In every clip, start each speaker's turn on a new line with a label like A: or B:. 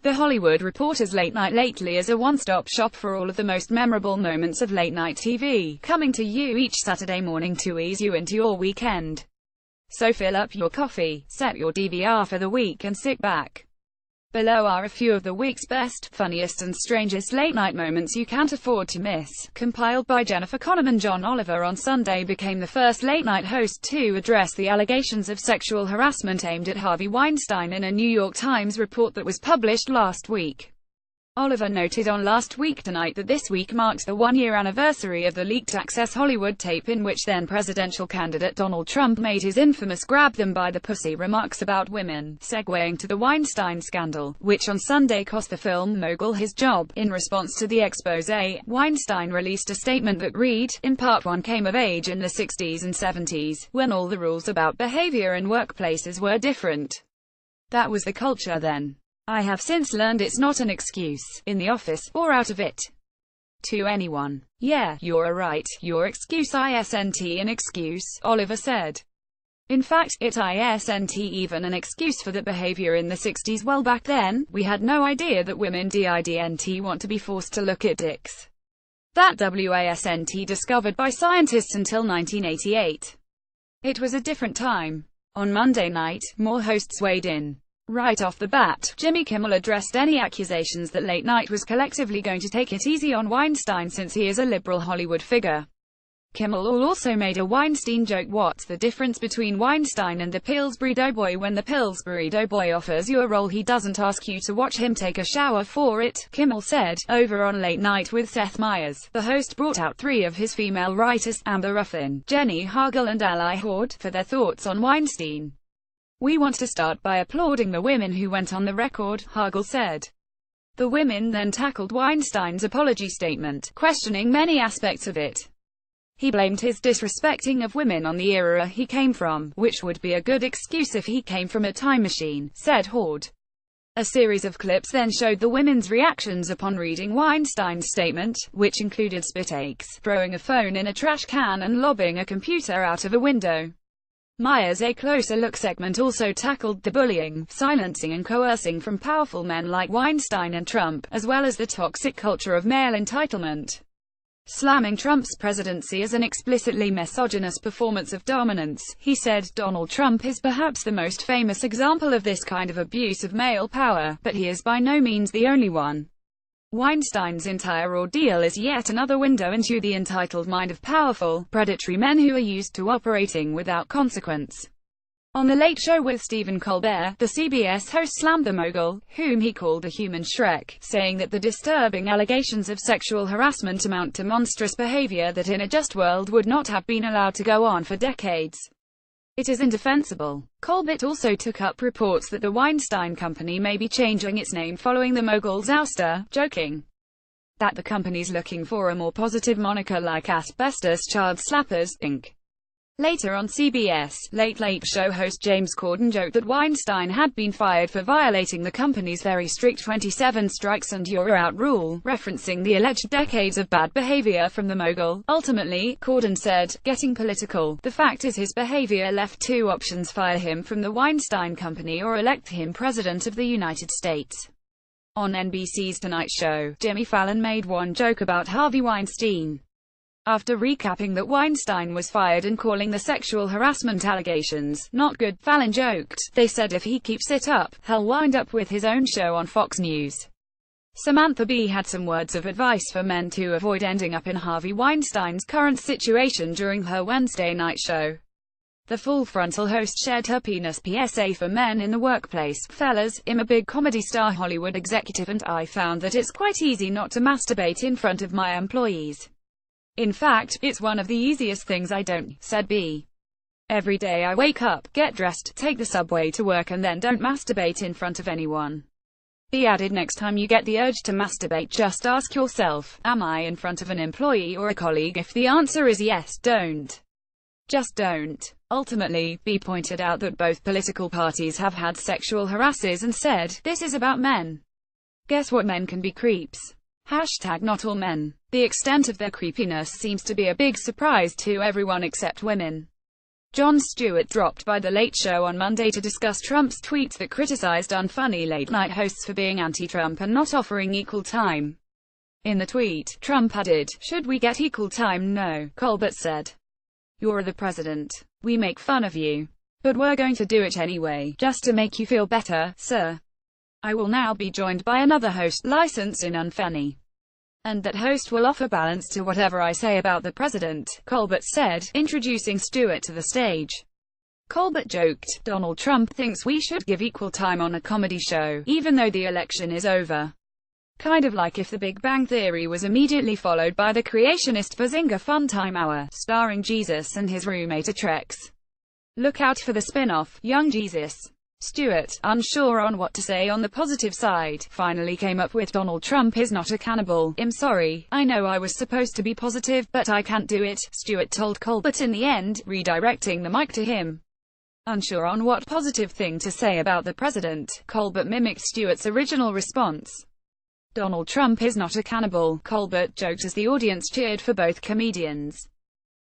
A: The Hollywood Reporter's Late Night lately is a one-stop shop for all of the most memorable moments of late-night TV, coming to you each Saturday morning to ease you into your weekend. So fill up your coffee, set your DVR for the week and sit back. Below are a few of the week's best, funniest and strangest late-night moments you can't afford to miss. Compiled by Jennifer Connerman. John Oliver on Sunday became the first late-night host to address the allegations of sexual harassment aimed at Harvey Weinstein in a New York Times report that was published last week. Oliver noted on Last Week Tonight that this week marks the one-year anniversary of the leaked Access Hollywood tape in which then-presidential candidate Donald Trump made his infamous "grab them by the pussy" remarks about women, segueing to the Weinstein scandal, which on Sunday cost the film mogul his job. In response to the expose, Weinstein released a statement that read, "In part, one came of age in the 60s and 70s, when all the rules about behavior in workplaces were different. That was the culture then. I have since learned it's not an excuse, in the office, or out of it. To anyone. Yeah, you're right, your excuse isn't an excuse," Oliver said. In fact, it isn't even an excuse for that behavior in the 60s. Well, back then, we had no idea that women didn't want to be forced to look at dicks. That wasn't discovered by scientists until 1988. It was a different time. On Monday night, more hosts weighed in. Right off the bat, Jimmy Kimmel addressed any accusations that late night was collectively going to take it easy on Weinstein since he is a liberal Hollywood figure. Kimmel also made a Weinstein joke. What's the difference between Weinstein and the Pillsbury Doughboy? When the Pillsbury Doughboy offers you a role, he doesn't ask you to watch him take a shower for it, Kimmel said. Over on Late Night with Seth Meyers, the host brought out three of his female writers, Amber Ruffin, Jenny Hagel and Ally Horde, for their thoughts on Weinstein. "We want to start by applauding the women who went on the record," Hagel said. The women then tackled Weinstein's apology statement, questioning many aspects of it. He blamed his disrespecting of women on the era he came from, which would be a good excuse if he came from a time machine, said Horde. A series of clips then showed the women's reactions upon reading Weinstein's statement, which included spit takes, throwing a phone in a trash can and lobbing a computer out of a window. Meyers' A Closer Look segment also tackled the bullying, silencing and coercing from powerful men like Weinstein and Trump, as well as the toxic culture of male entitlement. Slamming Trump's presidency as an explicitly misogynist performance of dominance, he said, "Donald Trump is perhaps the most famous example of this kind of abuse of male power, but he is by no means the only one. Weinstein's entire ordeal is yet another window into the entitled mind of powerful, predatory men who are used to operating without consequence." On The Late Show with Stephen Colbert, the CBS host slammed the mogul, whom he called a human Shrek, saying that the disturbing allegations of sexual harassment amount to monstrous behavior that in a just world would not have been allowed to go on for decades. It is indefensible. Colbert also took up reports that the Weinstein Company may be changing its name following the mogul's ouster, joking that the company's looking for a more positive moniker like Asbestos Child Slappers, Inc. Later on CBS, Late Late Show host James Corden joked that Weinstein had been fired for violating the company's very strict 27 strikes and you're out rule, referencing the alleged decades of bad behavior from the mogul. Ultimately, Corden said, "Getting political, the fact is his behavior left two options: fire him from the Weinstein Company or elect him President of the United States." On NBC's Tonight Show, Jimmy Fallon made one joke about Harvey Weinstein. After recapping that Weinstein was fired and calling the sexual harassment allegations not good, Fallon joked, "They said if he keeps it up, he'll wind up with his own show on Fox News." Samantha Bee had some words of advice for men to avoid ending up in Harvey Weinstein's current situation during her Wednesday night show. The Full Frontal host shared her penis PSA for men in the workplace. "Fellas, I'm a big comedy star, Hollywood executive, and I found that it's quite easy not to masturbate in front of my employees. In fact, it's one of the easiest things I don't," said B. "Every day I wake up, get dressed, take the subway to work and then don't masturbate in front of anyone." B added, "Next time you get the urge to masturbate, just ask yourself, am I in front of an employee or a colleague? If the answer is yes, don't. Just don't." Ultimately, B pointed out that both political parties have had sexual harassers and said, "This is about men. Guess what, men can be creeps. Not all men." The extent of their creepiness seems to be a big surprise to everyone except women. Jon Stewart dropped by The Late Show on Monday to discuss Trump's tweets that criticized unfunny late-night hosts for being anti-Trump and not offering equal time. In the tweet, Trump added, "Should we get equal time? No," Colbert said. "You're the president. We make fun of you. But we're going to do it anyway, just to make you feel better, sir. I will now be joined by another host, licensed in unfunny. And that host will offer balance to whatever I say about the president," Colbert said, introducing Stewart to the stage. Colbert joked, "Donald Trump thinks we should give equal time on a comedy show, even though the election is over. Kind of like if The Big Bang Theory was immediately followed by the creationist Bazinga Funtime Hour, starring Jesus and his roommate Atrex. Look out for the spin-off, Young Jesus." Stewart, unsure on what to say on the positive side, finally came up with, "Donald Trump is not a cannibal. I'm sorry. I know I was supposed to be positive, but I can't do it," Stewart told Colbert in the end, redirecting the mic to him. Unsure on what positive thing to say about the president, Colbert mimicked Stewart's original response. "Donald Trump is not a cannibal," Colbert joked as the audience cheered for both comedians.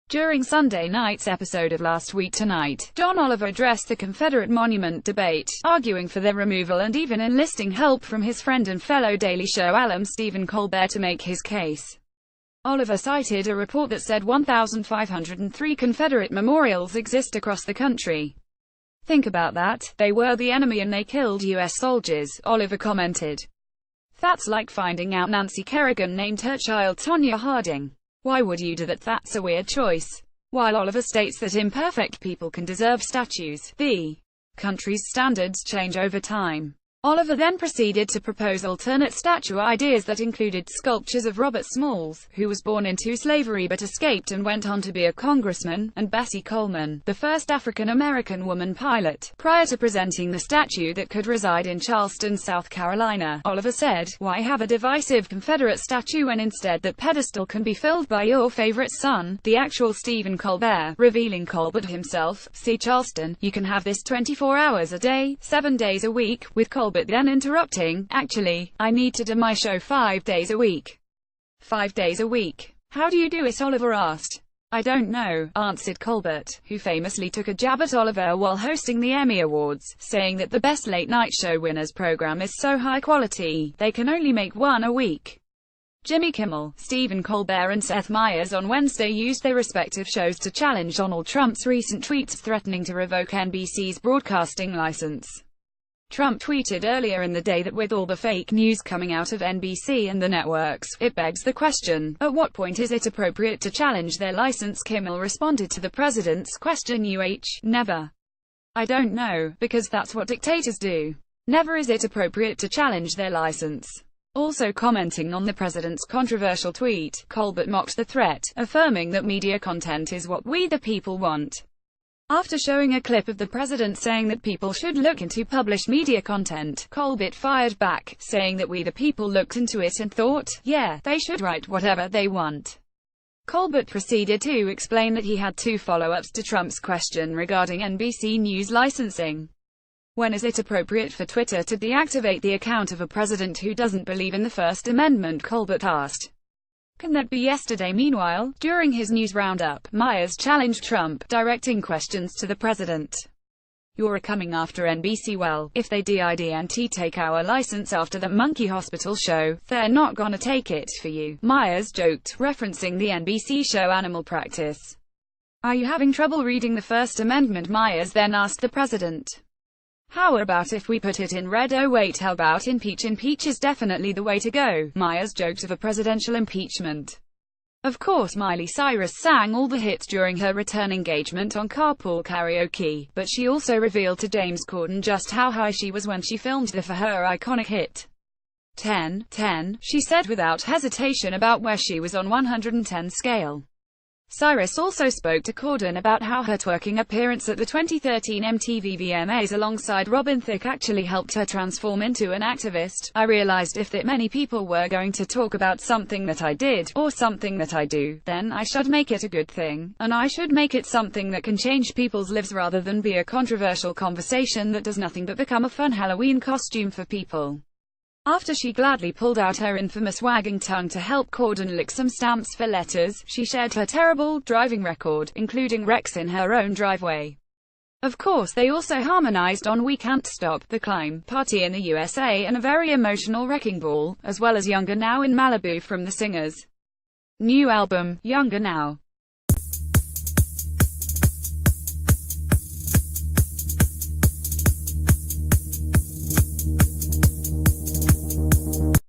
A: During Sunday night's episode of Last Week Tonight, John Oliver addressed the Confederate Monument debate, arguing for their removal and even enlisting help from his friend and fellow Daily Show alum Stephen Colbert to make his case. Oliver cited a report that said 1,503 Confederate memorials exist across the country. "Think about that. They were the enemy and they killed U.S. soldiers," Oliver commented. "That's like finding out Nancy Kerrigan named her child Tonya Harding. Why would you do that? That's a weird choice." While Oliver states that imperfect people can deserve statues, the country's standards change over time. Oliver then proceeded to propose alternate statue ideas that included sculptures of Robert Smalls, who was born into slavery but escaped and went on to be a congressman, and Bessie Coleman, the first African-American woman pilot, prior to presenting the statue that could reside in Charleston, South Carolina. Oliver said, "Why have a divisive Confederate statue when instead that pedestal can be filled by your favorite son, the actual Stephen Colbert," revealing Colbert himself. "See Charleston, you can have this 24 hours a day, 7 days a week," with Colbert then interrupting, "Actually, I need to do my show 5 days a week." 5 days a week? How do you do it? Oliver asked. "I don't know," answered Colbert, who famously took a jab at Oliver while hosting the Emmy Awards, saying that the best late-night show winners program is so high quality, they can only make one a week. Jimmy Kimmel, Stephen Colbert and Seth Meyers on Wednesday used their respective shows to challenge Donald Trump's recent tweets threatening to revoke NBC's broadcasting license. Trump tweeted earlier in the day that with all the fake news coming out of NBC and the networks, it begs the question, at what point is it appropriate to challenge their license? Kimmel responded to the president's question, never. I don't know, because that's what dictators do. Never is it appropriate to challenge their license. Also commenting on the president's controversial tweet, Colbert mocked the threat, affirming that media content is what we the people want. After showing a clip of the president saying that people should look into published media content, Colbert fired back, saying that we the people looked into it and thought, yeah, they should write whatever they want. Colbert proceeded to explain that he had two follow-ups to Trump's question regarding NBC News licensing. When is it appropriate for Twitter to deactivate the account of a president who doesn't believe in the First Amendment? Colbert asked. Can that be yesterday? Meanwhile, during his news roundup, Meyers challenged Trump, directing questions to the president. You're coming after NBC. Well, if they didn't take our license after that Monkey Hospital show, they're not gonna take it for you, Meyers joked, referencing the NBC show Animal Practice. Are you having trouble reading the First Amendment? Meyers then asked the president. How about if we put it in red? Oh wait, how about impeach? Impeach is definitely the way to go, Meyers joked of a presidential impeachment. Of course, Miley Cyrus sang all the hits during her return engagement on Carpool Karaoke, but she also revealed to James Corden just how high she was when she filmed for her iconic hit. 10, she said without hesitation about where she was on 110 scale. Cyrus also spoke to Corden about how her twerking appearance at the 2013 MTV VMAs alongside Robin Thicke actually helped her transform into an activist. I realized if that many people were going to talk about something that I did, or something that I do, then I should make it a good thing, and I should make it something that can change people's lives rather than be a controversial conversation that does nothing but become a fun Halloween costume for people. After she gladly pulled out her infamous wagging tongue to help Corden lick some stamps for letters, she shared her terrible driving record, including wrecks in her own driveway. Of course, they also harmonized on We Can't Stop the Climb Party in the USA and a very emotional Wrecking Ball, as well as Younger Now in Malibu from the singer's new album, Younger Now.